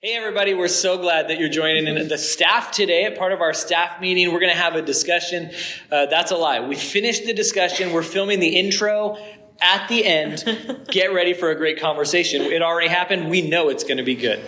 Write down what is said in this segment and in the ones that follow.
Hey everybody, we're so glad that you're joining in the staff today. At part of our staff meeting, we're going to have a discussion. That's a lie. We finished the discussion. We're filming the intro at the end. Get ready for a great conversation. It already happened. We know it's going to be good.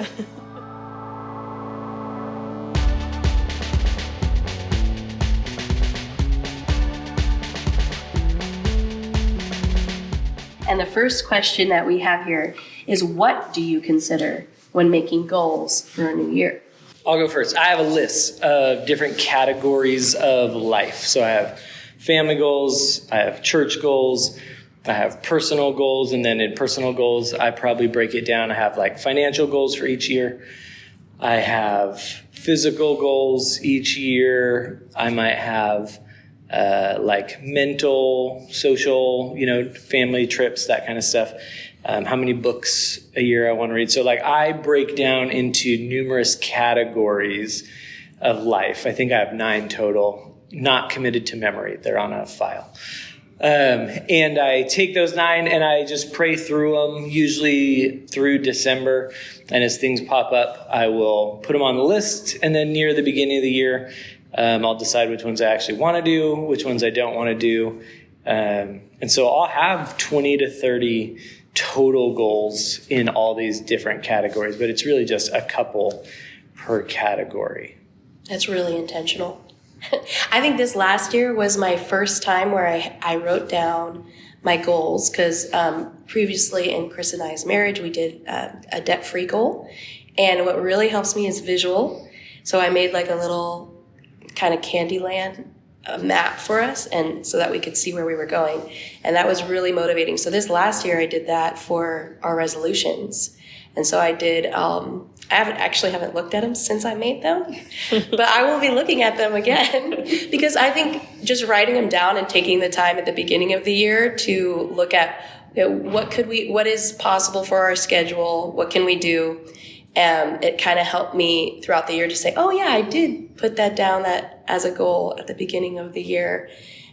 And the first question that we have here is, what do you consider when making goals for a new year? I'll go first. I have a list of different categories of life. So I have family goals, I have church goals, I have personal goals, and then in personal goals, I probably break it down. I have like financial goals for each year. I have physical goals each year. I might have like mental, social, family trips, that kind of stuff. How many books a year I want to read. So like I break down into numerous categories of life. I think I have 9 total, not committed to memory. They're on a file. And I take those 9 and I just pray through them, usually through December. And as things pop up, I will put them on the list. And then near the beginning of the year, I'll decide which ones I actually want to do, which ones I don't want to do. And so I'll have 20 to 30 total goals in all these different categories, but it's really just a couple per category. That's really intentional. I think this last year was my first time where I wrote down my goals, because previously in Chris and I's marriage, we did a debt-free goal. And what really helps me is visual. So I made like a little kind of Candyland map for us, and so that we could see where we were going. And that was really motivating. So this last year I did that for our resolutions. And so I did, I haven't looked at them since I made them, but I will be looking at them again because I think just writing them down and taking the time at the beginning of the year to look at what is possible for our schedule, what can we do? It kind of helped me throughout the year to say, oh yeah, I did put that down as a goal at the beginning of the year.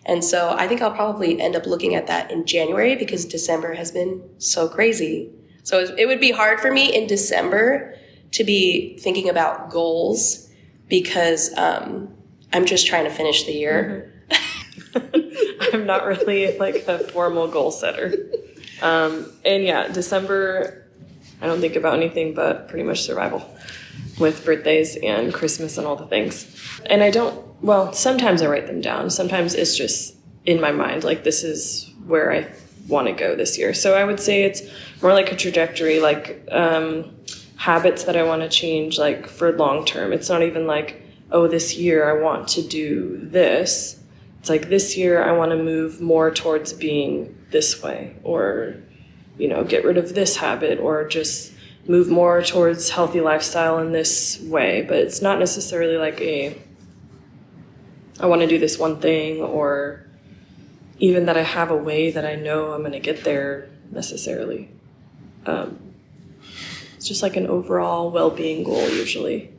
And so I think I'll probably end up looking at that in January because December has been so crazy. So it would be hard for me in December to be thinking about goals because I'm just trying to finish the year. Mm-hmm. I'm not really like a formal goal setter. And yeah, December, I don't think about anything but pretty much survival with birthdays and Christmas and all the things. And sometimes I write them down. Sometimes it's just in my mind, like this is where I want to go this year. So I would say it's more like a trajectory, like habits that I want to change, like for long term. It's not even like, oh, this year I want to do this. It's like this year I want to move more towards being this way, or get rid of this habit, or just move more towards healthy lifestyle in this way. But it's not necessarily like I want to do this one thing, or even that I have a way that I know I'm going to get there necessarily. It's just like an overall well-being goal usually.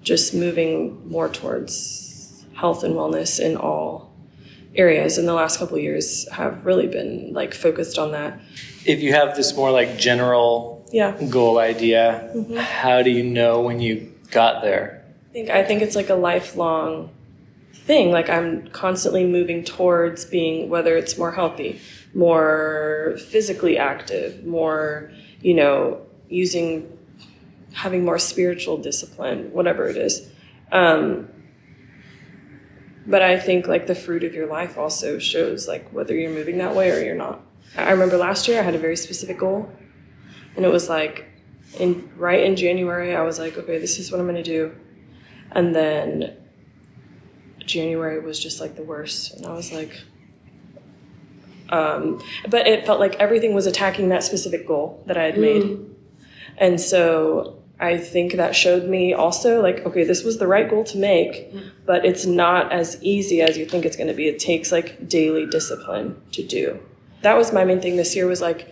Just moving more towards health and wellness in all areas. And the last couple of years have really been like focused on that. If you have this more like general goal idea, mm-hmm. How do you know when you got there? I think it's like a lifelong thing. Like I'm constantly moving towards being, whether it's more healthy, more physically active, more, having more spiritual discipline, whatever it is. But I think like the fruit of your life also shows like whether you're moving that way or you're not. I remember last year I had a very specific goal, and it was like right in January I was like, okay, this is what I'm going to do. And then January was just like the worst, and I was like, but it felt like everything was attacking that specific goal that I had made. And so I think that showed me also like, okay, this was the right goal to make, but it's not as easy as you think it's going to be. It takes like daily discipline to do. That was my main thing this year, was like,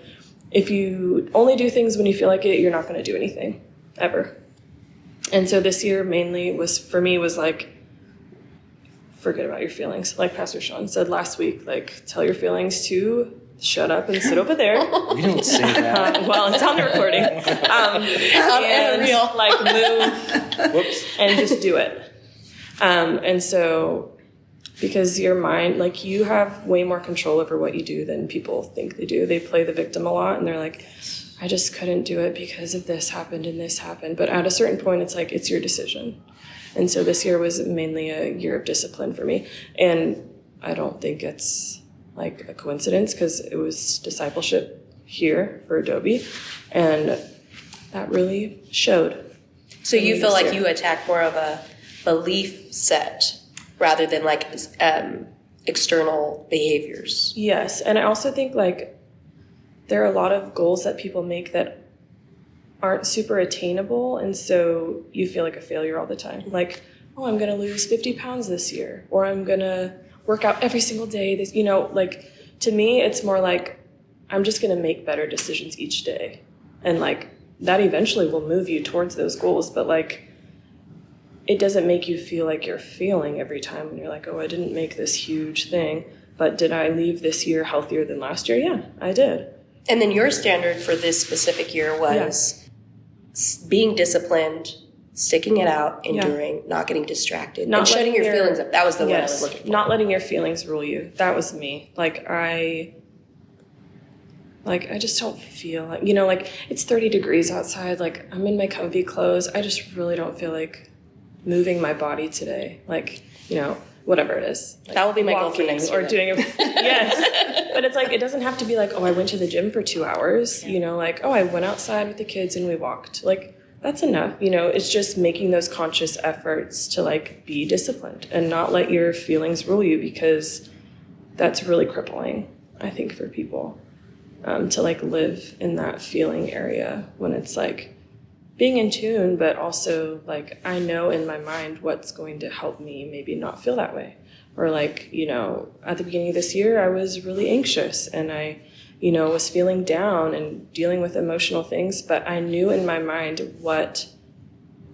if you only do things when you feel like it, you're not going to do anything ever. And so this year mainly was like, forget about your feelings. Like Pastor Sean said last week, like tell your feelings to shut up and sit over there. We don't say that. Well, it's on the recording. And real. like move Whoops. and just do it. And so, because your mind, like you have way more control over what you do than people think they do. They play the victim a lot and they're like, I just couldn't do it because of this happened and this happened. But at a certain point, it's like, it's your decision. And so this year was mainly a year of discipline for me. And I don't think it's like a coincidence because it was discipleship here for Adobe. And that really showed. So you feel like you attack more of a belief set rather than like external behaviors. Yes. And I also think like there are a lot of goals that people make that aren't super attainable. And so you feel like a failure all the time. Like, oh, I'm going to lose 50 pounds this year, or I'm going to work out every single day. This, you know, like to me, it's more like I'm just going to make better decisions each day. And like that eventually will move you towards those goals. But like, it doesn't make you feel like you're failing every time when you're like, oh, I didn't make this huge thing, but did I leave this year healthier than last year? Yeah, I did. And then your standard for this specific year was being disciplined, sticking it out, enduring, not getting distracted, and shutting your feelings up. That was the one I was looking for. Not letting your feelings rule you. That was me. I just don't feel like, you know, like it's 30 degrees outside. Like I'm in my comfy clothes. I just really don't feel like moving my body today. Like, you know, whatever it is. Like that will be my goal for next year. Or doing yes. But it's like, it doesn't have to be like, oh, I went to the gym for 2 hours. You know, like, oh, I went outside with the kids and we walked. Like, that's enough. You know, it's just making those conscious efforts to like be disciplined and not let your feelings rule you, because that's really crippling, I think, for people. To like live in that feeling area when it's like being in tune, but also like I know in my mind what's going to help me maybe not feel that way. Or like, you know, at the beginning of this year, I was really anxious and I, you know, was feeling down and dealing with emotional things, but I knew in my mind what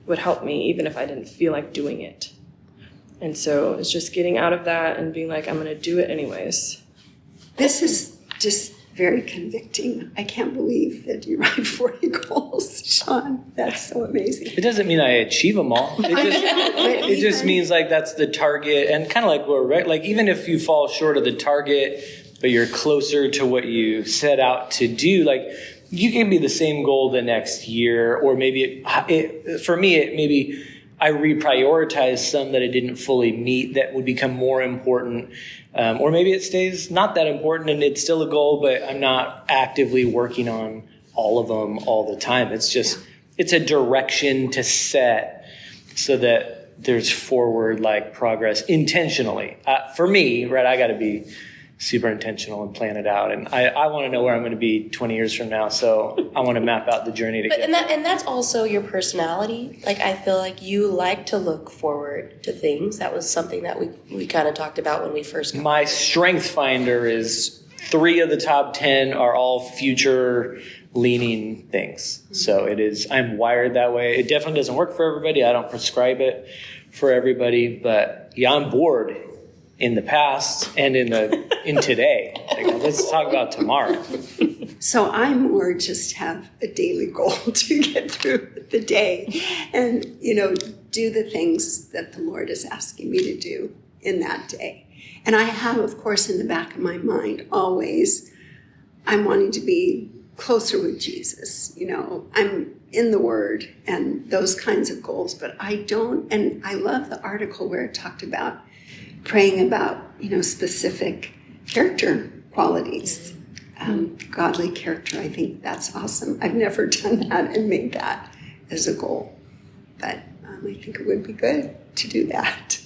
would help me even if I didn't feel like doing it. And so it's just getting out of that and being like, I'm going to do it anyways. This is just very convicting. I can't believe that you write 40 goals, Sean. That's so amazing. It doesn't mean I achieve them all. It just means like that's the target, and kind of like we're like even if you fall short of the target, but you're closer to what you set out to do, like you can be the same goal the next year, or maybe for me maybe I reprioritize some that I didn't fully meet that would become more important. Or maybe it stays not that important and it's still a goal, but I'm not actively working on all of them all the time. It's just, it's a direction to set so that there's forward like progress intentionally. For me, right, I got to be super intentional and plan it out. And I want to know where I'm going to be 20 years from now. So I want to map out the journey to get there. And that's also your personality. Like, I feel like you like to look forward to things. That was something that we kind of talked about when we first got My strength finder is 3 of the top 10 are all future leaning things. Mm-hmm. So it is, I'm wired that way. It definitely doesn't work for everybody. I don't prescribe it for everybody, but yeah, I'm bored in the past and in today. Like, let's talk about tomorrow. So I more just have a daily goal to get through the day and, you know, do the things that the Lord is asking me to do in that day. And I have, of course, in the back of my mind, always, I'm wanting to be closer with Jesus. You know, I'm in the Word and those kinds of goals, but I don't, and I love the article where it talked about praying about, you know, specific character qualities, godly character. I think that's awesome. I've never done that and made that as a goal, but I think it would be good to do that.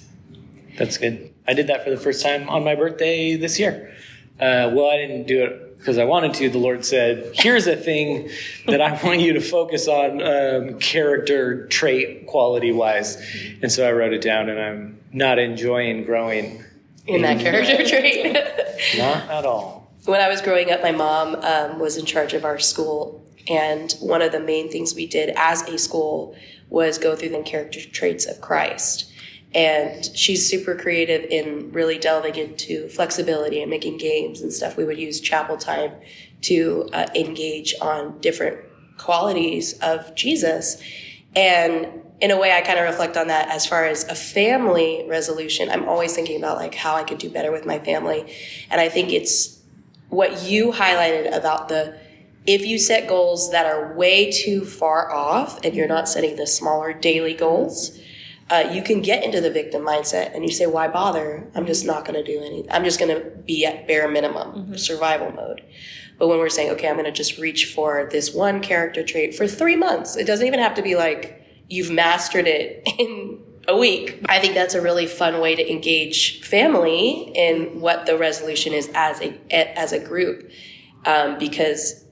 That's good. I did that for the first time on my birthday this year. Well, I didn't do it because I wanted to. The Lord said, here's a thing that I want you to focus on character trait quality wise. And so I wrote it down, and I'm not enjoying growing in that character trait. Not at all. When I was growing up, my mom was in charge of our school. And one of the main things we did as a school was go through the character traits of Christ. And she's super creative in really delving into flexibility and making games and stuff. We would use chapel time to engage on different qualities of Jesus. And in a way, I kind of reflect on that as far as a family resolution. I'm always thinking about like how I could do better with my family. And I think it's what you highlighted about if you set goals that are way too far off and you're not setting the smaller daily goals, you can get into the victim mindset and you say, why bother? I'm just not going to do anything. I'm just going to be at bare minimum survival mode. But when we're saying, okay, I'm going to just reach for this one character trait for 3 months, it doesn't even have to be like you've mastered it in a week. I think that's a really fun way to engage family in what the resolution is as a group. Because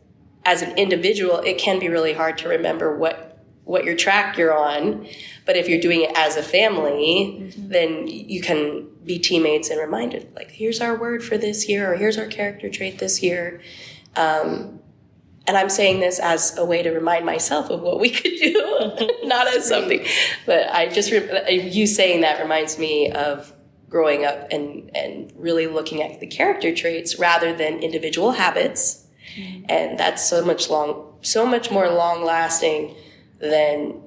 as an individual, it can be really hard to remember what your track you're on. But if you're doing it as a family, then you can be teammates and reminded, like, here's our word for this year, or here's our character trait this year. And I'm saying this as a way to remind myself of what we could do, not as something. But you saying that reminds me of growing up and really looking at the character traits rather than individual habits. And that's so much more long lasting than,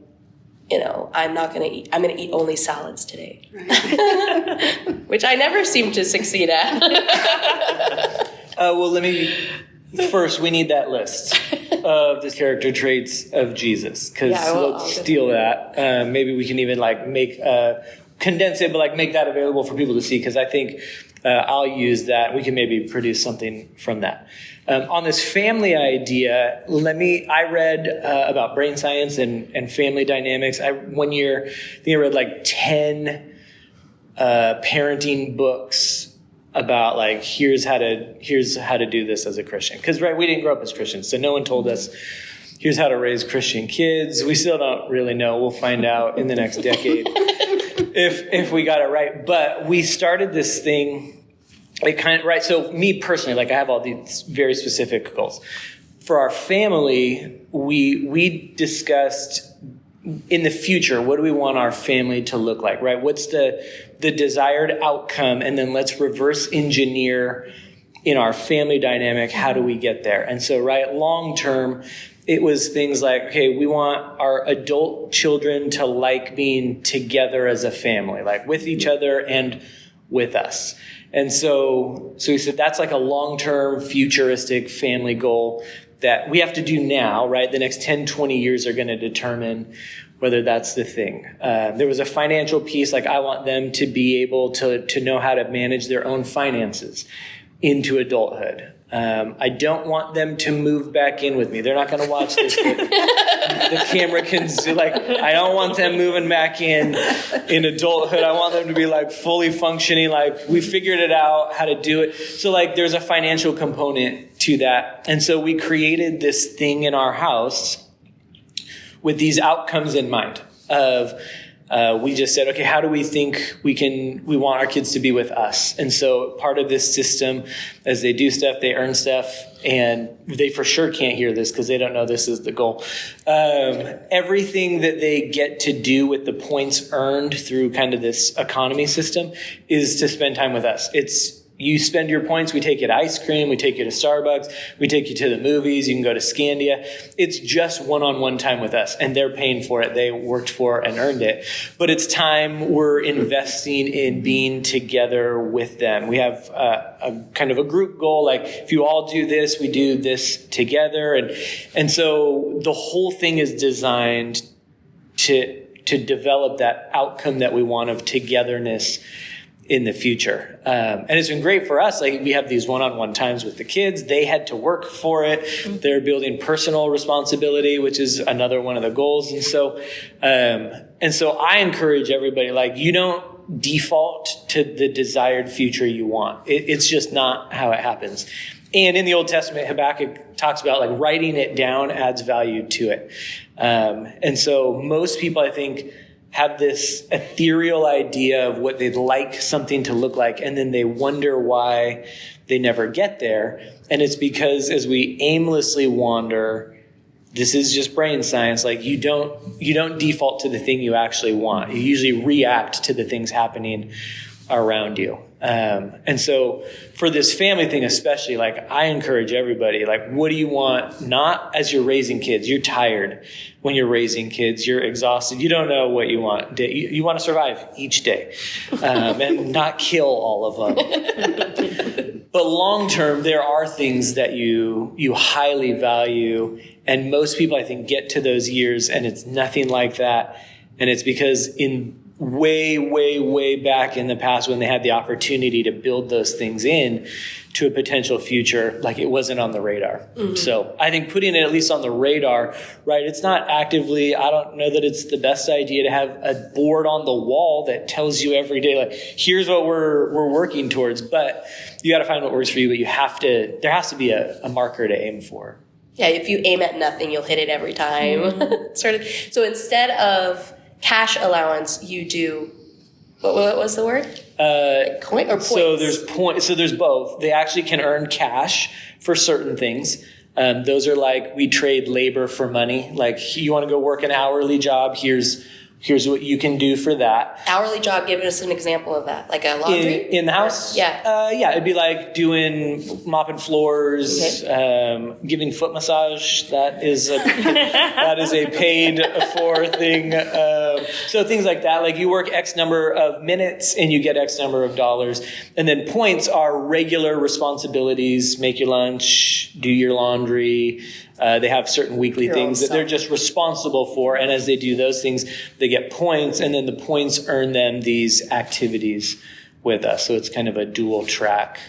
I'm going to eat only salads today, right. Which I never seem to succeed at. Well, first, we need that list of the character traits of Jesus, because let's steal that. Maybe we can even condense it, but make that available for people to see, because I think I'll use that. We can maybe produce something from that. On this family idea, I read about brain science and family dynamics. One year, I think I read 10 parenting books about here's how to do this as a Christian. Because we didn't grow up as Christians, so no one told us here's how to raise Christian kids. We still don't really know. We'll find out in the next decade if we got it right. But we started this thing. So me personally, I have all these very specific goals. For our family, we discussed in the future, what do we want our family to look like, right? What's the desired outcome? And then let's reverse engineer in our family dynamic, how do we get there? And so, long term, it was things like, okay, we want our adult children to like being together as a family, with each other and with us. And so we said that's a long-term futuristic family goal that we have to do now, right? The next 10, 20 years are going to determine whether that's the thing. There was a financial piece, I want them to be able to know how to manage their own finances into adulthood. I don't want them to move back in with me. They're not going to watch this. The camera can see, I don't want them moving back in adulthood. I want them to be fully functioning. We figured it out how to do it. So there's a financial component to that. And so we created this thing in our house with these outcomes in mind of, we just said, okay, how do we think we want our kids to be with us? And so part of this system, as they do stuff, they earn stuff, and they for sure can't hear this because they don't know this is the goal. Everything that they get to do with the points earned through kind of this economy system is to spend time with us. You spend your points, we take you to ice cream, we take you to Starbucks, we take you to the movies, you can go to Scandia. It's just one-on-one time with us, and they're paying for it. They worked for and earned it. But it's time we're investing in being together with them. We have a kind of a group goal, if you all do this, we do this together. And so the whole thing is designed to develop that outcome that we want of togetherness in the future. And it's been great for us. We have these one-on-one times with the kids. They had to work for it. They're building personal responsibility, which is another one of the goals. And so I encourage everybody, you don't default to the desired future you want. It's just not how it happens. And in the Old Testament, Habakkuk talks about writing it down adds value to it. And so most people, I think, have this ethereal idea of what they'd like something to look like, and then they wonder why they never get there. And it's because as we aimlessly wander, this is just brain science. Like you don't default to the thing you actually want. You usually react to the things happening around you. And so for this family thing, especially, like I encourage everybody, like, what do you want? Not as you're raising kids. You're tired when you're raising kids. You're exhausted. You don't know what you want. You want to survive each day, and not kill all of them. But long term, there are things that you highly value. And most people, I think, get to those years and it's nothing like that. And it's because in way back in the past when they had the opportunity to build those things in to a potential future, like it wasn't on the radar. Mm-hmm. So I think putting it at least on the radar, right? It's not actively, I don't know that it's the best idea to have a board on the wall that tells you every day, like, here's what we're working towards, but you got to find what works for you, but there has to be a marker to aim for. Yeah. If you aim at nothing, you'll hit it every time. Mm-hmm. Sort of. So instead of cash allowance, you do, what was the word? Coin or points? So there's both. They actually can earn cash for certain things. Those are like, we trade labor for money. Like, you want to go work an hourly job, here's what you can do for that. Hourly job, give us an example of that. Like a laundry? In the house? Yeah. Yeah, it'd be like mopping floors, okay. Giving foot massage. That is a paid for thing. So things like that. Like you work X number of minutes and you get X number of dollars. And then points are regular responsibilities. Make your lunch, do your laundry. They have certain weekly things that they're just responsible for. And as they do those things, they get points. And then the points earn them these activities with us. So it's kind of a dual track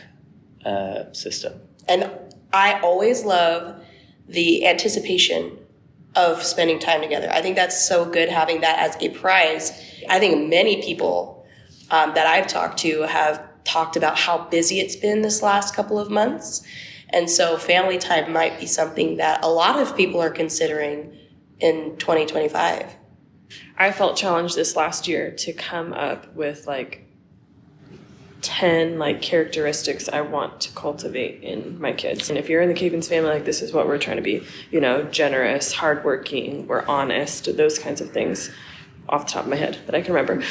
system. And I always love the anticipation of spending time together. I think that's so good having that as a prize. I think many people that I've talked to have talked about how busy it's been this last couple of months. And so family time might be something that a lot of people are considering in 2025. I felt challenged this last year to come up with 10 characteristics I want to cultivate in my kids. And if you're in the Cavens family, this is what we're trying to be, generous, hardworking, we're honest, those kinds of things off the top of my head that I can remember.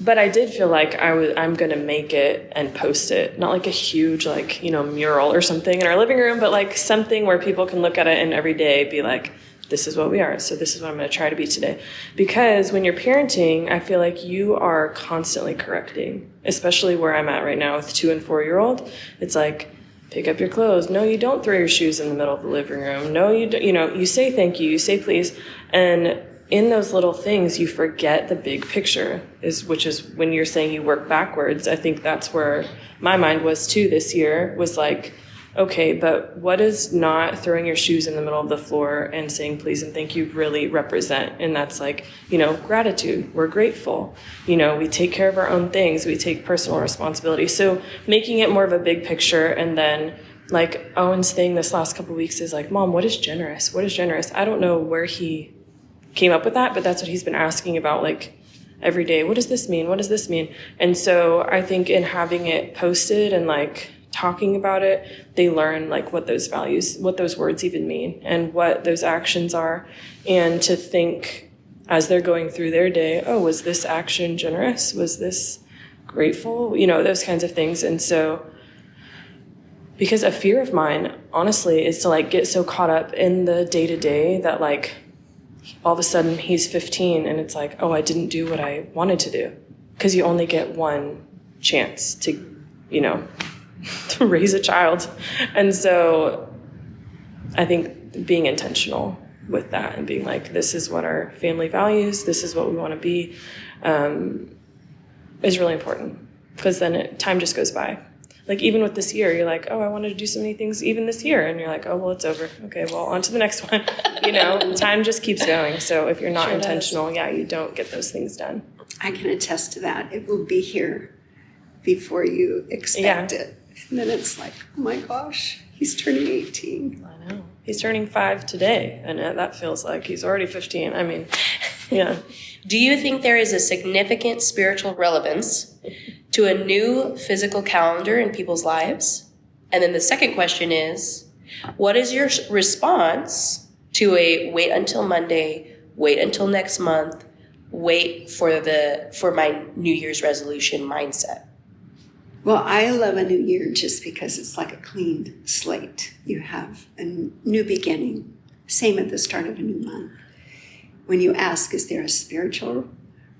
But I did feel like I'm going to make it and post it. Not like a huge, mural or something in our living room, but something where people can look at it and every day be like, this is what we are. So this is what I'm going to try to be today. Because when you're parenting, I feel like you are constantly correcting, especially where I'm at right now with 2 and 4-year-old. It's like, pick up your clothes. No, you don't throw your shoes in the middle of the living room. No, you don't, you say thank you, you say please. And in those little things, you forget the big picture, which is when you're saying you work backwards. I think that's where my mind was too this year, was like, okay, but what does not throwing your shoes in the middle of the floor and saying please and thank you really represent? And that's gratitude. We're grateful. We take care of our own things. We take personal responsibility. So making it more of a big picture. And then Owen's thing this last couple of weeks is Mom, what is generous? What is generous? I don't know where he came up with that, but that's what he's been asking about every day. What does this mean? What does this mean? And so I think in having it posted and talking about it, they learn what those values, what those words even mean and what those actions are. And to think as they're going through their day, oh, was this action generous? Was this grateful? Those kinds of things. And so, because a fear of mine, honestly, is to get so caught up in the day-to-day that all of a sudden he's 15 and it's oh, I didn't do what I wanted to do. Because you only get one chance to, to raise a child. And so I think being intentional with that and being this is what our family values, this is what we want to be, is really important. Because then time just goes by. Even with this year, you're oh, I wanted to do so many things even this year. And you're oh, well, it's over. Okay, well, on to the next one. Time just keeps going. So if you're not intentional, you don't get those things done. I can attest to that. It will be here before you expect it. And then it's oh my gosh, he's turning 18. I know. He's turning 5 today. And that feels like he's already 15. I mean, yeah. Do you think there is a significant spiritual relevance to a new physical calendar in people's lives? And then the second question is, What is your response to a wait until Monday, wait until next month, wait for my New Year's resolution mindset? Well, I love a new year just because it's like a clean slate. You have a new beginning. Same at the start of a new month. When you ask, is there a spiritual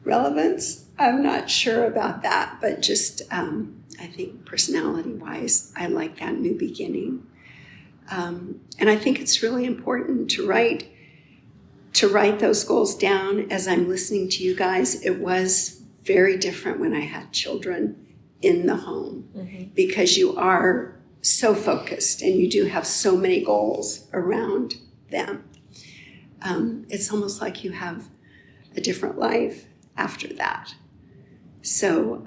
relevance? I'm not sure about that, but just I think personality-wise, I like that new beginning. And I think it's really important to write those goals down. As I'm listening to you guys, it was very different when I had children in the home, because you are so focused and you do have so many goals around them. It's almost like you have a different life after that. So,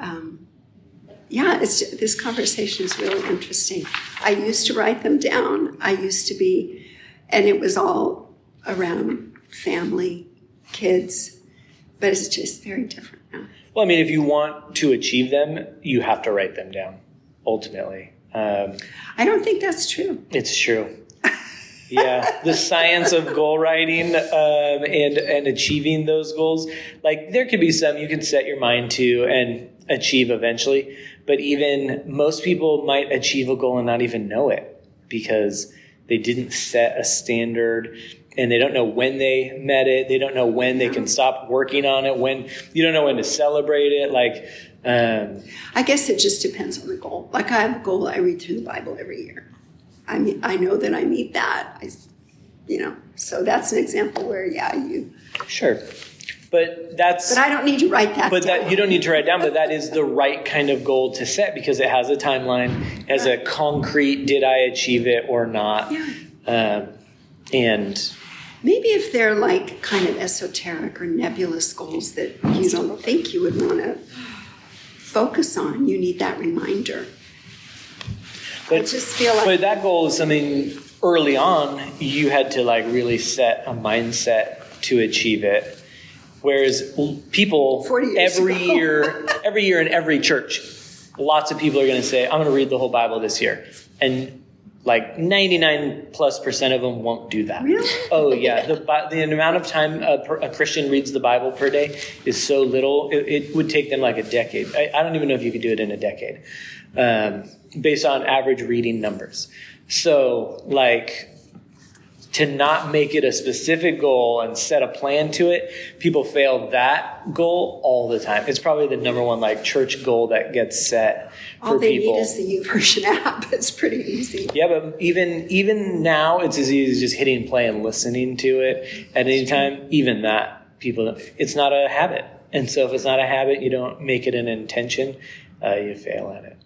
this conversation is really interesting. I used to write them down. And it was all around family, kids, but it's just very different now. Well, I mean, if you want to achieve them, you have to write them down, ultimately. I don't think that's true. It's true. Yeah, the science of goal writing and achieving those goals. Like, there could be some you can set your mind to and achieve eventually, but even most people might achieve a goal and not even know it because they didn't set a standard and they don't know when they met it. They don't know when they can stop working on it. When you don't know when to celebrate it. Like, I guess it just depends on the goal. Like, I have a goal. I read through the Bible every year. I know that I meet that. So that's an example where, you. Sure. But I don't need to write that down. You don't need to write down, but that is the right kind of goal to set because it has a timeline, has a concrete, did I achieve it or not? Yeah. And maybe if they're like kind of esoteric or nebulous goals that you don't think you would want to focus on, you need that reminder. But, I just feel like... But that goal is something early on you had to like really set a mindset to achieve it. Whereas people every year in every church, lots of people are going to say, I'm going to read the whole Bible this year. And like 99+% of them won't do that. Really? Oh, yeah. The amount of time a Christian reads the Bible per day is so little. It would take them like a decade. I don't even know if you could do it in a decade based on average reading numbers. So, like, to not make it a specific goal and set a plan to it, people fail that goal all the time. It's probably the number one like church goal that gets set for people. All they need is the YouVersion app. It's pretty easy. Yeah, but even now, it's as easy as just hitting play and listening to it at any time. Even that, it's not a habit. And so if it's not a habit, you don't make it an intention, you fail at it.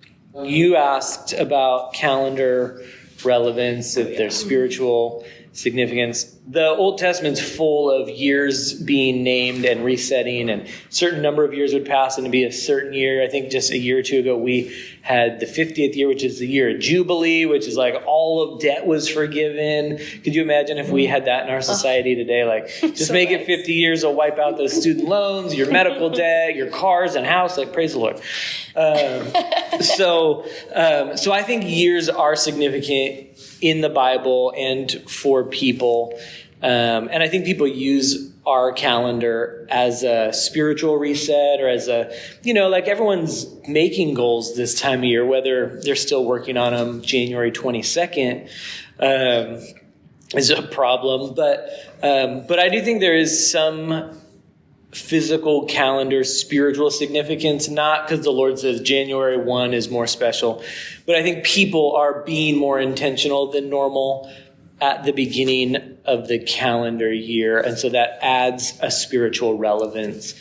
You asked about calendar relevance, if there's spiritual significance. The Old Testament's full of years being named and resetting, and a certain number of years would pass and it'd be a certain year. I think just a year or two ago, we had the 50th year, which is the year of Jubilee, which is like all of debt was forgiven. Could you imagine if we had that in our society today? Like, just so make it 50 years, will wipe out those student loans, your medical debt, your cars and house. Like, praise the Lord. So I think years are significant in the Bible and for people. And I think people use our calendar as a spiritual reset or as a, like everyone's making goals this time of year, whether they're still working on them January 22nd is a problem. But I do think there is some physical calendar spiritual significance, not because the Lord says January 1 is more special, but I think people are being more intentional than normal at the beginning of the calendar year, and so that adds a spiritual relevance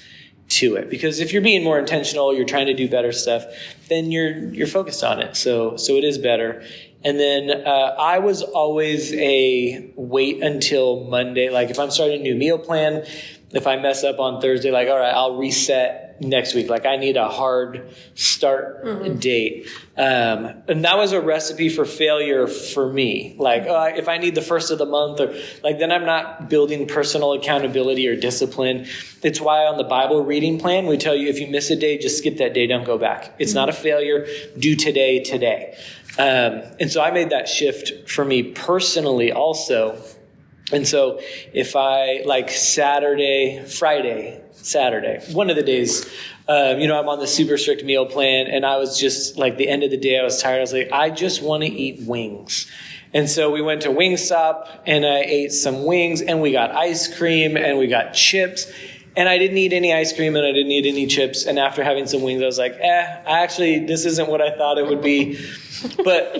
to it. Because if you're being more intentional, you're trying to do better stuff, then you're focused on it. So it is better. And then I was always a wait until Monday. Like if I'm starting a new meal plan, if I mess up on Thursday, like, all right, I'll reset next week. Like I need a hard start date. And that was a recipe for failure for me. Like if I need the first of the month or like, then I'm not building personal accountability or discipline. It's why on the Bible reading plan, we tell you if you miss a day, just skip that day. Don't go back. It's not a failure. Do today. And so I made that shift for me personally also. And so if I like Saturday, one of the days, I'm on the super strict meal plan, and I was just like, the end of the day, I was tired. I was like, I just want to eat wings. And so we went to Wingstop, and I ate some wings, and we got ice cream, and we got chips. And I didn't eat any ice cream, and I didn't eat any chips. And after having some wings, I was like, this isn't what I thought it would be. But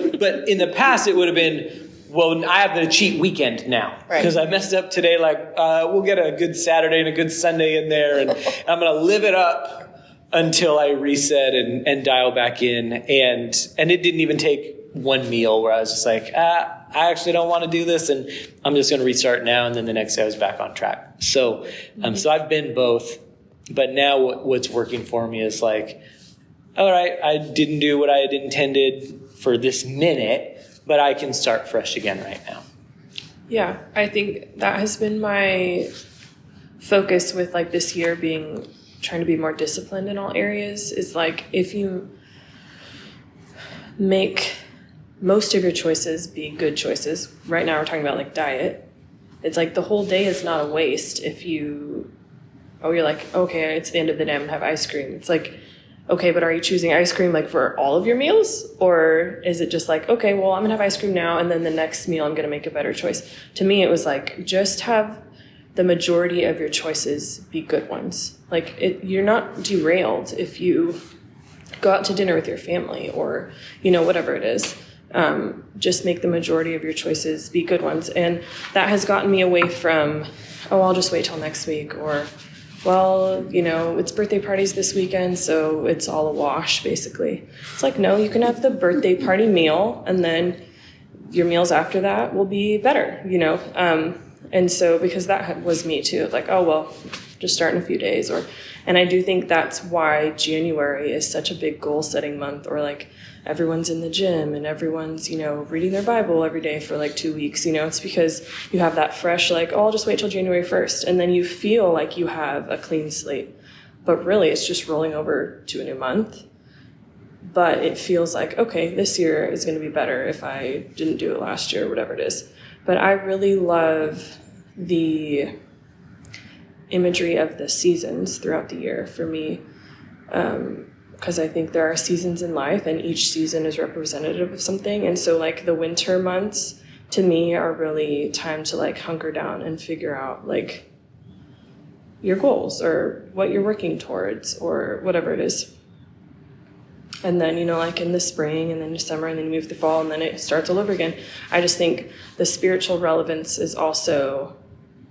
in the past, it would have been, well, I have the cheat weekend now because I messed up today. Like, we'll get a good Saturday and a good Sunday in there, and I'm going to live it up until I reset and dial back in. And it didn't even take one meal where I was just like, I actually don't want to do this, and I'm just going to restart now. And then the next day I was back on track. So, so I've been both, but now what's working for me is like, all right, I didn't do what I had intended for this minute, but I can start fresh again right now. Yeah, I think that has been my focus with like this year trying to be more disciplined in all areas, is like, if you make most of your choices be good choices. Right now we're talking about like diet. It's like the whole day is not a waste if you're like, okay, it's the end of the day, I'm gonna have ice cream. It's like, okay, but are you choosing ice cream like for all of your meals? Or is it just like, okay, well, I'm gonna have ice cream now, and then the next meal I'm gonna make a better choice? To me, it was like, just have the majority of your choices be good ones. Like, you're not derailed if you go out to dinner with your family or, whatever it is. Just make the majority of your choices be good ones. And that has gotten me away from, I'll just wait till next week, or, well, it's birthday parties this weekend, so it's all a wash, basically. It's like, no, you can have the birthday party meal, and then your meals after that will be better, And so, because that was me too, like, oh, well, just start in a few days. And I do think that's why January is such a big goal-setting month, or like everyone's in the gym and everyone's, reading their Bible every day for like 2 weeks. It's because you have that fresh, like, oh, I'll just wait till January 1st. And then you feel like you have a clean slate. But really, it's just rolling over to a new month. But it feels like, okay, this year is going to be better if I didn't do it last year or whatever it is. But I really love the imagery of the seasons throughout the year for me, because I think there are seasons in life, and each season is representative of something. And so like the winter months to me are really time to like hunker down and figure out like your goals or what you're working towards or whatever it is. And then, like in the spring and then the summer and then you move to the fall and then it starts all over again. I just think the spiritual relevance is also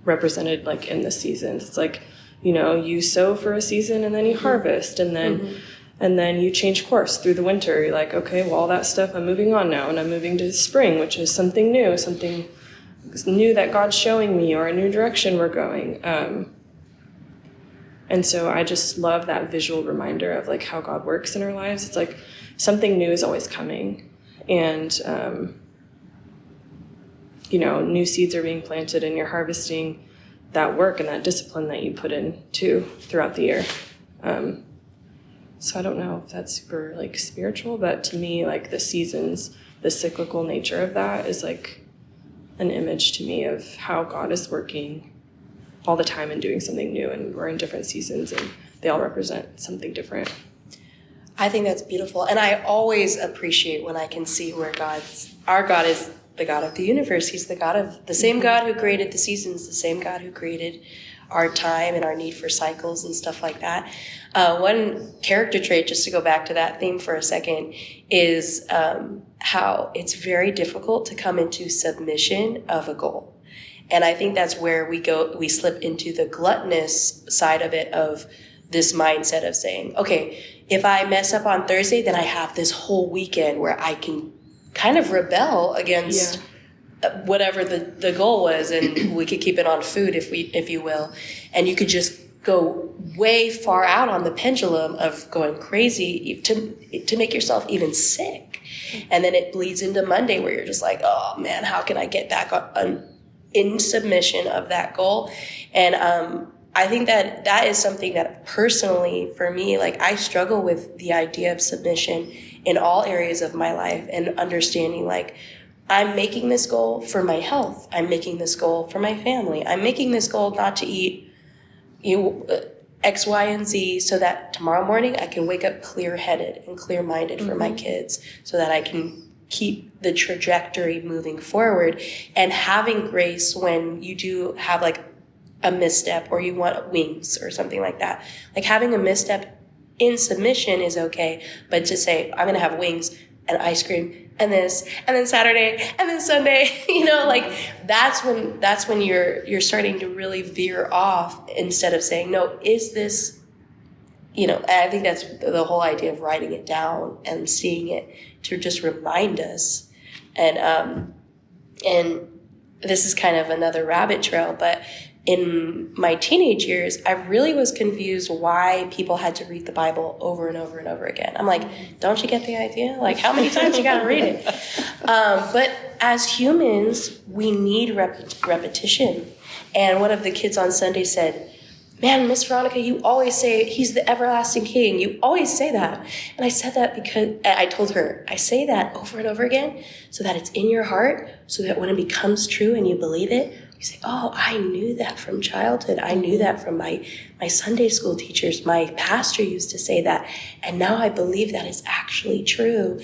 represented like in the seasons. It's like, you sow for a season and then you harvest, and then you change course through the winter. You're like, okay, well, all that stuff, I'm moving on now, and I'm moving to the spring, which is something new that God's showing me, or a new direction we're going. And so I just love that visual reminder of like how God works in our lives. It's like something new is always coming, and new seeds are being planted, and you're harvesting that work and that discipline that you put in too throughout the year. So I don't know if that's super like spiritual, but to me, like the seasons, the cyclical nature of that is like an image to me of how God is working all the time and doing something new, and we're in different seasons and they all represent something different. I think that's beautiful. And I always appreciate when I can see where our God is the God of the universe. He's the same God who created the seasons, the same God who created our time and our need for cycles and stuff like that. One character trait, just to go back to that theme for a second, is how it's very difficult to come into submission of a goal. And I think that's where we slip into the gluttonous side of it, of this mindset of saying, okay, if I mess up on Thursday, then I have this whole weekend where I can kind of rebel against whatever the goal was, and we could keep it on food if you will, and you could just go way far out on the pendulum of going crazy to make yourself even sick. And then it bleeds into Monday where you're just like, oh man, how can I get back in submission of that goal? And I think that is something that personally for me, like I struggle with the idea of submission in all areas of my life, and understanding like, I'm making this goal for my health. I'm making this goal for my family. I'm making this goal not to eat X, Y, and Z, so that tomorrow morning I can wake up clear-headed and clear-minded for my kids, so that I can keep the trajectory moving forward, and having grace when you do have like a misstep or you want wings or something like that. Like having a misstep in submission is okay, but to say, I'm going to have wings and ice cream and this, and then Saturday, and then Sunday, like that's when you're starting to really veer off, instead of saying, no, is this, and I think that's the whole idea of writing it down and seeing it to just remind us. And this is kind of another rabbit trail, but in my teenage years, I really was confused why people had to read the Bible over and over and over again. I'm like, don't you get the idea? Like, how many times you got to read it? But as humans, we need repetition. And one of the kids on Sunday said, man, Miss Veronica, you always say he's the everlasting king. You always say that. And I said that because I told her, I say that over and over again so that it's in your heart, so that when it becomes true and you believe it, you say, oh, I knew that from childhood. I knew that from my Sunday school teachers. My pastor used to say that. And now I believe that is actually true.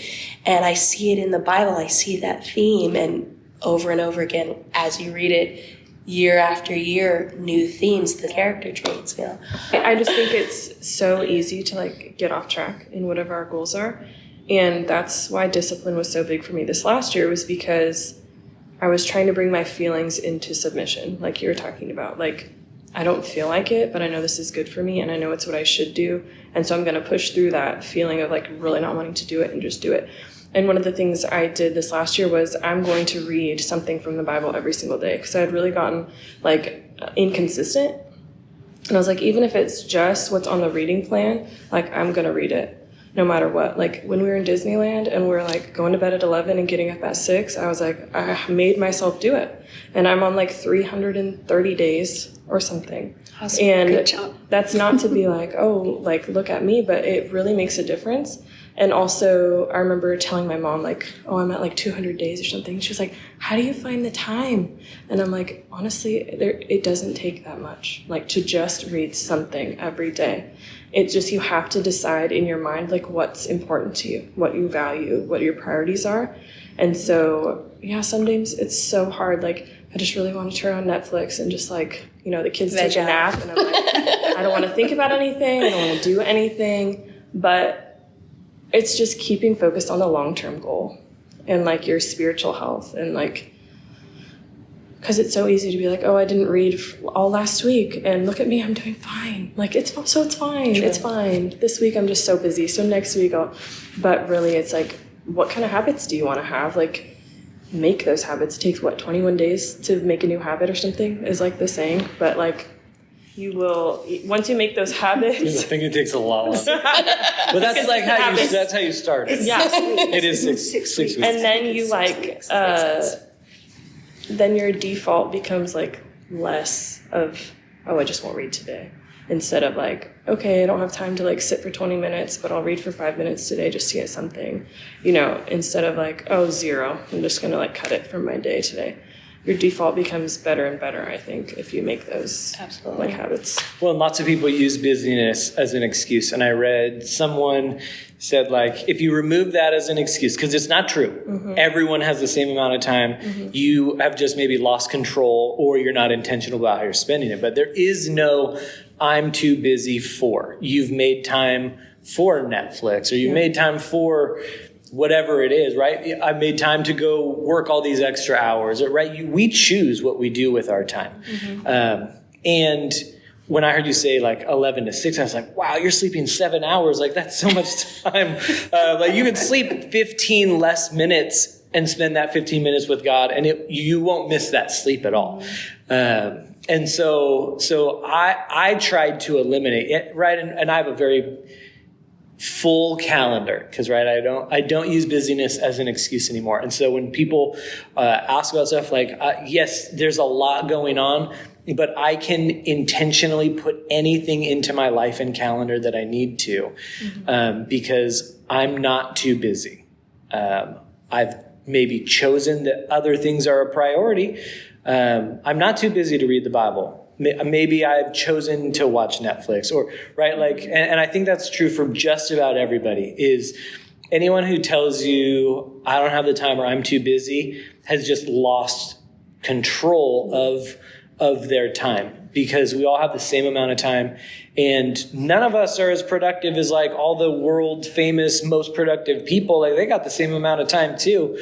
And I see it in the Bible. I see that theme. And over again, as you read it, year after year, new themes, the character traits, I just think it's so easy to like get off track in whatever our goals are. And that's why discipline was so big for me this last year, was because I was trying to bring my feelings into submission, like you were talking about. Like, I don't feel like it, but I know this is good for me, and I know it's what I should do. And so I'm going to push through that feeling of like really not wanting to do it and just do it. And one of the things I did this last year was I'm going to read something from the Bible every single day, because I had really gotten like inconsistent. And I was like, even if it's just what's on the reading plan, like I'm going to read it no matter what. Like when we were in Disneyland and we were like going to bed at 11 and getting up at 6, I was like, I made myself do it. And I'm on like 330 days or something. Awesome. And good job. That's not to be like, oh, like look at me, but it really makes a difference. And also I remember telling my mom like, oh, I'm at like 200 days or something. She was like, how do you find the time? And I'm like, honestly, it doesn't take that much, like to just read something every day. It's just, you have to decide in your mind, like what's important to you, what you value, what your priorities are. And so, yeah, sometimes it's so hard. Like, I just really want to turn on Netflix and just like, the kids take a nap. And I'm like, I don't want to think about anything. I don't want to do anything. But it's just keeping focused on the long-term goal and like your spiritual health. And like, because it's so easy to be like, oh, I didn't read all last week, and look at me, I'm doing fine. Like, it's fine. True. It's fine. This week I'm just so busy, so next week but really it's like, what kind of habits do you want to have? Like, make those habits. It takes 21 days to make a new habit or something, is like the saying. But like, you will, once you make those habits. I think it takes a lot longer. But that's like that's how you start it. Yeah. It is six weeks. And then you like, then your default becomes like less of, oh, I just won't read today. Instead of like, okay, I don't have time to like sit for 20 minutes, but I'll read for 5 minutes today just to get something, instead of like, oh, 0, I'm just going to like cut it from my day today. Your default becomes better and better, I think, if you make those like habits. Well, lots of people use busyness as an excuse. And I read someone said, like, if you remove that as an excuse, because it's not true. Mm-hmm. Everyone has the same amount of time. Mm-hmm. You have just maybe lost control, or you're not intentional about how you're spending it. But there is no I'm too busy for. You've made time for Netflix, or you've made time for whatever it is, right? I made time to go work all these extra hours, right? We choose what we do with our time. Mm-hmm. And when I heard you say like 11 to 6, I was like, wow, you're sleeping 7 hours. Like, that's so much time. Like, you could sleep 15 less minutes and spend that 15 minutes with God, and you won't miss that sleep at all. And so I tried to eliminate it, right? And I have a very full calendar, because right, I don't use busyness as an excuse anymore. And so when people ask about stuff like, yes, there's a lot going on, but I can intentionally put anything into my life and calendar that I need to, because I'm not too busy. I've maybe chosen that other things are a priority. I'm not too busy to read the Bible. Maybe I've chosen to watch Netflix, or right, like, and I think that's true for just about everybody. Is anyone who tells you I don't have the time or I'm too busy has just lost control of their time, because we all have the same amount of time, and none of us are as productive as like all the world famous most productive people. Like, they got the same amount of time too.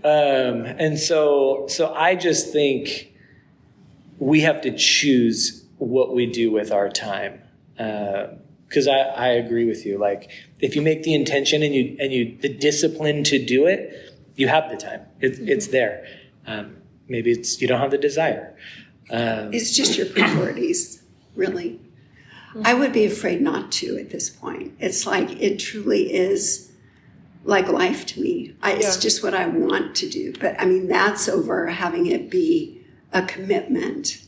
And so I just think we have to choose what we do with our time. Because I agree with you. Like, if you make the intention and you the discipline to do it, you have the time. It's there. Maybe you don't have the desire. It's just your priorities, really. I would be afraid not to at this point. It's like, it truly is like life to me. It's just what I want to do. But I mean, that's over having it be a commitment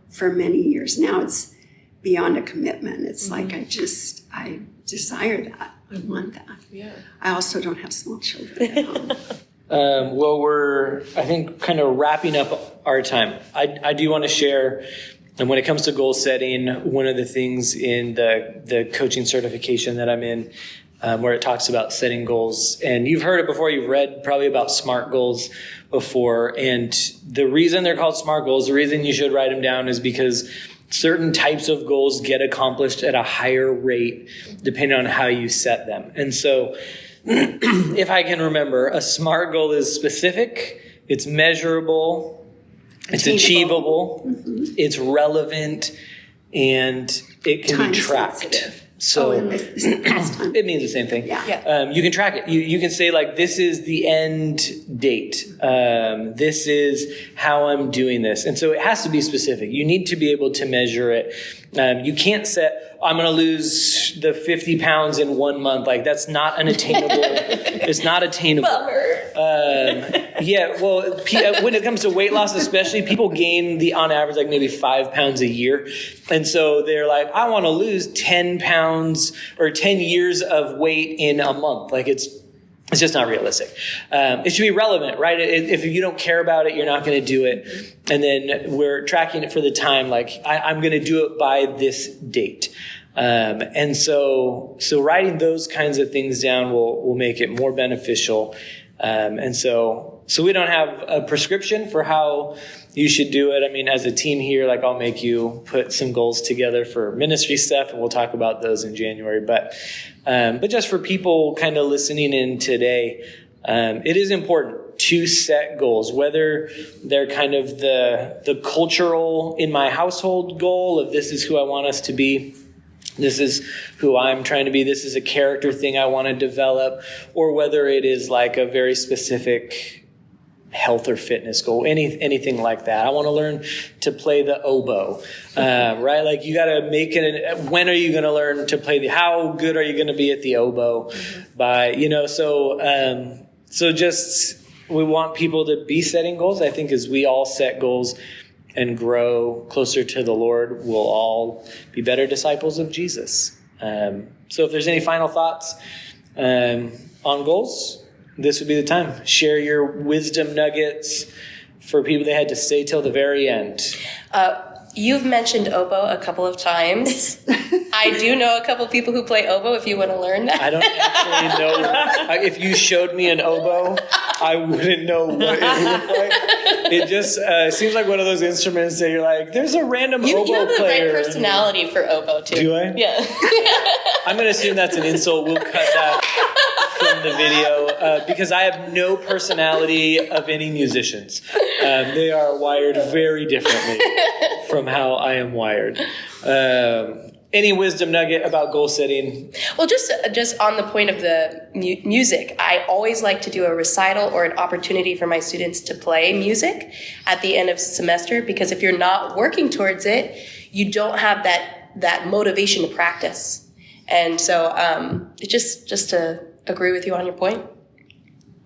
for many years. Now it's beyond a commitment. It's like, I desire that. I want that. Yeah. I also don't have small children at home. Well, we're, I think, kind of wrapping up our time. I do want to share, and when it comes to goal setting, one of the things in the coaching certification that I'm in, where it talks about setting goals. And you've heard it before. You've read probably about SMART goals before. And the reason they're called SMART goals, the reason you should write them down, is because certain types of goals get accomplished at a higher rate depending on how you set them. And so if I can remember, a SMART goal is specific, it's measurable, it's achievable, it's relevant, and it can be tracked. Sensitive. So it means the same thing. Yeah. You can track it. You can say, like, this is the end date. This is how I'm doing this. And so it has to be specific. You need to be able to measure it. You can't set, I'm going to lose the 50 pounds in 1 month. Like, that's not an attainable. It's not attainable. Yeah, well, when it comes to weight loss, especially, people gain on average, like maybe 5 pounds a year. And so they're like, I want to lose 10 pounds or 10 years of weight in a month. Like, it's just not realistic. It should be relevant, right? If you don't care about it, you're not going to do it. And then we're tracking it for the time. Like, I'm going to do it by this date. And so writing those kinds of things down will make it more beneficial. And so we don't have a prescription for how you should do it. I mean, as a team here, like, I'll make you put some goals together for ministry stuff, and we'll talk about those in January. But just for people kind of listening in today, it is important to set goals, whether they're kind of the cultural in my household goal of this is who I want us to be. This is who I'm trying to be. This is a character thing I want to develop, or whether it is like a very specific health or fitness goal, anything like that. I want to learn to play the oboe, right? Like, you got to make it. When are you going to learn to play how good are you going to be at the oboe? So just, we want people to be setting goals. I think as we all set goals and grow closer to the Lord, we'll all be better disciples of Jesus. So if there's any final thoughts on goals, this would be the time. Share your wisdom nuggets for people that had to stay till the very end. You've mentioned oboe a couple of times. I do know a couple people who play oboe, if you want to learn that. I don't actually know. If you showed me an oboe, I wouldn't know what it looked like. It just seems like one of those instruments that you're like, there's a random oboe player. You have the right personality for oboe, too. Do I? Yeah. I'm going to assume that's an insult. We'll cut that from the video because I have no personality of any musicians. They are wired very differently from how I am wired. Any wisdom nugget about goal setting? Well, just on the point of the music, I always like to do a recital or an opportunity for my students to play music at the end of the semester, because if you're not working towards it, you don't have that motivation to practice. And so just to agree with you on your point.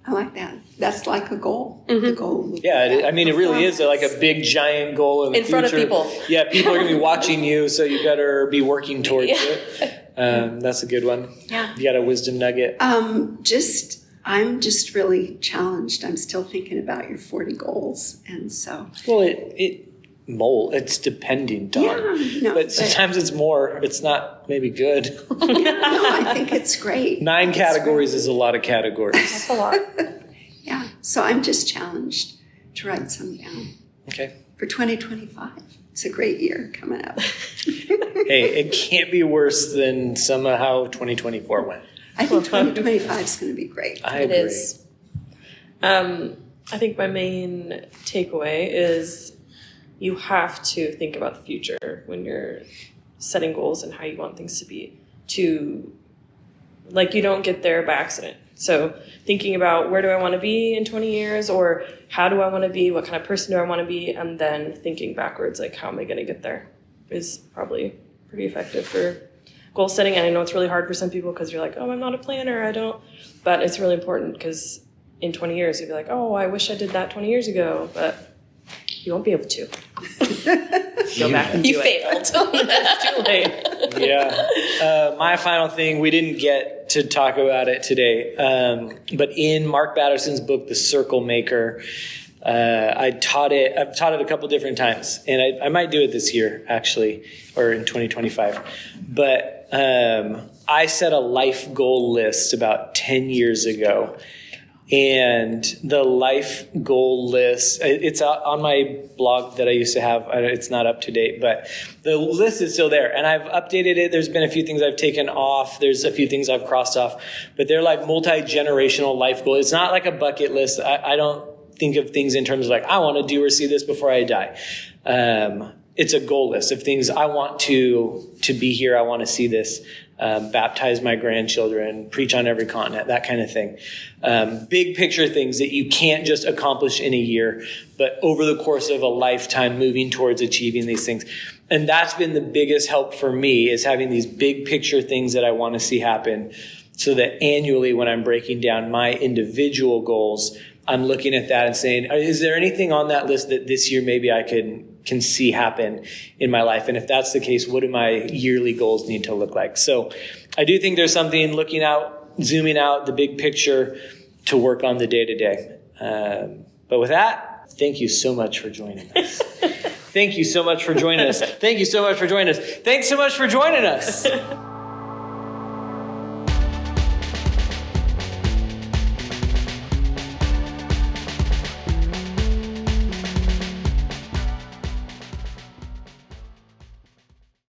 I like that. That's like a goal. The goal. Yeah, it really is like a big, giant goal in the future. In front of people. Yeah, people are going to be watching you, so you better be working towards it. That's a good one. Yeah. You got a wisdom nugget? I'm just really challenged. I'm still thinking about your 40 goals. And so. Well, it's dependent on. Yeah, no, but sometimes it's more. It's not maybe good. No, I think it's great. 9 categories is a lot of categories. That's a lot. Yeah. So I'm just challenged to write some down. Okay. For 2025. It's a great year coming up. Hey, it can't be worse than somehow 2024 went. I think 2025 is going to be great. I It agree. is. I think my main takeaway is you have to think about the future when you're setting goals and how you want things to be. You don't get there by accident. So thinking about where do I want to be in 20 years, or how do I want to be, what kind of person do I want to be, and then thinking backwards, like how am I going to get there, is probably pretty effective for goal setting. And I know it's really hard for some people because you're like, oh, I'm not a planner, but it's really important because in 20 years you'll be like, oh, I wish I did that 20 years ago, but you won't be able to. Go back and do You it. failed. It's too late. Yeah. My final thing, we didn't get to talk about it today, but in Mark Batterson's book, The Circle Maker, I've taught it a couple different times, and I might do it this year, actually, or in 2025. But I set a life goal list about 10 years ago. And the life goal list, it's on my blog that I used to have. It's not up to date, but the list is still there. And I've updated it. There's been a few things I've taken off. There's a few things I've crossed off. But they're like multi-generational life goals. It's not like a bucket list. I don't think of things in terms of like, I want to do or see this before I die. It's a goal list of things I want to be here. I want to see this. Baptize my grandchildren, preach on every continent, that kind of thing. Big picture things that you can't just accomplish in a year, but over the course of a lifetime moving towards achieving these things. And that's been the biggest help for me, is having these big picture things that I want to see happen, so that annually when I'm breaking down my individual goals, I'm looking at that and saying, is there anything on that list that this year maybe I can see happen in my life? And if that's the case, what do my yearly goals need to look like? So I do think there's something looking out, zooming out the big picture to work on the day-to-day. But with that, thank you so much for joining us. Thank you so much for joining us. Thank you so much for joining us. Thanks so much for joining us.